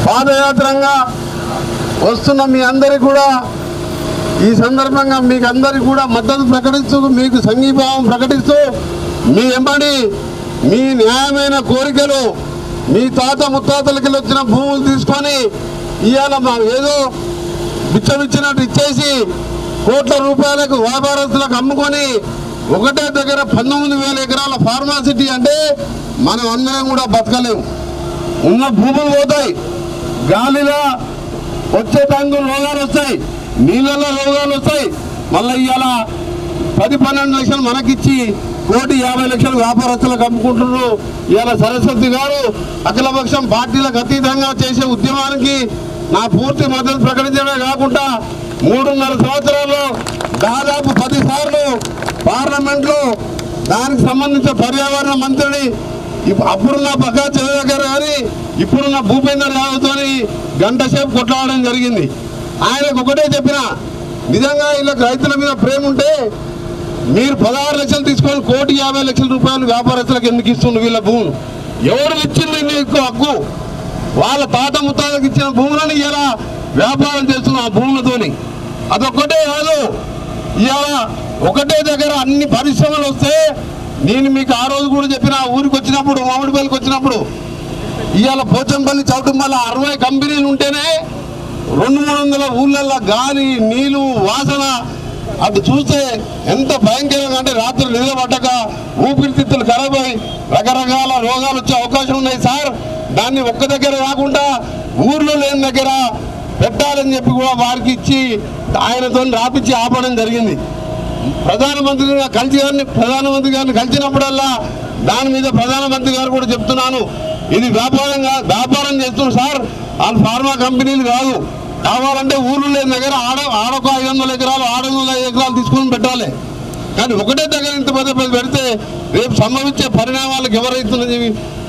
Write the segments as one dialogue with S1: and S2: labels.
S1: పాదయాత్రంగా వస్తున్న మీ అందరికీ కూడా ఈ సందర్భంగా మీకు అందరికీ కూడా మద్దతు ప్రకటిస్తూ మీకు సంఘీభావం ప్రకటిస్తూ మీ వెంబడి మీ న్యాయమైన కోరికలు మీ తాత ముత్తాతలకి వచ్చిన భూములు తీసుకొని ఇవాళ ఏదో బిచ్చమిచ్చినట్టు ఇచ్చేసి కోట్ల రూపాయలకు వ్యాపారస్తులకు అమ్ముకొని ఒకటే దగ్గర 19,000 ఎకరాల ఫార్మాసిటీ అంటే మనం అందరం కూడా బతకలేము. ఉన్న భూములు పోతాయి, గాలిలో వచ్చే టంగులు రోగాలు వస్తాయి, నీళ్ళలో రోగాలు వస్తాయి. మళ్ళీ ఇవాళ 10-12 లక్షలు మనకిచ్చి 1,50,00,000 వ్యాపారస్తులకు అమ్ముకుంటున్నారు. ఇవాళ సరస్వతి గారు అఖిలపక్షం పార్టీలకు అతీతంగా చేసే ఉద్యమానికి నా పూర్తి మద్దతు ప్రకటించడమే కాకుండా 3.5 సంవత్సరాల్లో దాదాపు 10 సార్లు పార్లమెంట్లో దానికి సంబంధించిన పర్యావరణ మంత్రిని అప్పుడున్న పక్కా చంద్రబాబు గారు కానీ ఇప్పుడున్న భూపేందర్ యాదవ్తో గంట సేపు కొట్లాడడం జరిగింది. ఆయనకు ఒకటే చెప్పిన, నిజంగా వీళ్ళకి రైతుల మీద ప్రేమ ఉంటే మీరు 16 లక్షలు తీసుకొని 1,50,00,000 రూపాయలు వ్యాపారస్తులకు ఎందుకు ఇస్తున్నారు? వీళ్ళ భూములు ఎవరు ఇచ్చింది నీకు హక్కు? వాళ్ళ తాత ముత్తాతలకు ఇచ్చిన భూములను ఇలా వ్యాపారం చేస్తున్న ఆ భూములతోని. అదొక్కటే కాదు, ఇవాళ ఒకటే దగ్గర అన్ని పరిశ్రమలు వస్తే నేను మీకు ఆ రోజు కూడా చెప్పిన, ఊరికి వచ్చినప్పుడు మామిడిపల్లికి వచ్చినప్పుడు ఇవాళ పోచంపల్లి చౌటుమల్ల 60 కంపెనీలు ఉంటేనే 200-300 ఊళ్ళల్లో గాలి నీళ్ళు వాసన అది చూస్తే ఎంత భయంకరంగా అంటే రాత్రి నిద్ర పట్టక ఊపిరితిత్తులు ఖరాబ్ అయి రకరకాల రోగాలు వచ్చే అవకాశం ఉన్నాయి సార్. దాన్ని ఒక్క దగ్గర కాకుండా ఊర్లో లేని దగ్గర పెట్టాలని చెప్పి కూడా వారికి ఇచ్చి ఆయనతో రాపించి ఆపడం జరిగింది. ప్రధానమంత్రి గారిని కలిసినప్పుడల్లా దాని మీద ప్రధానమంత్రి గారు కూడా చెప్తున్నాను, ఇది వ్యాపారం చేస్తున్నారు సార్, వాళ్ళు ఫార్మా కంపెనీలు కాదు. కావాలంటే ఊర్లు లేని దగ్గర ఆడొక 500 ఎకరాలు 600 ఎకరాలు తీసుకొని పెట్టాలి. కానీ ఒకటే దగ్గర ఇంత పెద్ద పెడితే రేపు సంభవించే పరిణామాలకు ఎవరైతున్నది?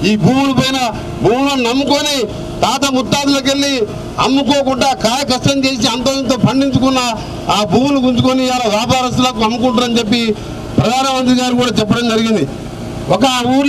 S1: ఈ భూములను నమ్ముకొని తాత ముత్తాతలకు వెళ్ళి అమ్ముకోకుండా కాయ కష్టం చేసి అంత ఇంత పండించుకున్న ఆ భూములు గుంజుకొని ఇలా వ్యాపారస్తులకు అమ్ముకుంటారని చెప్పి ప్రధానమంత్రి గారు కూడా చెప్పడం జరిగింది. ఒక ఊర్లో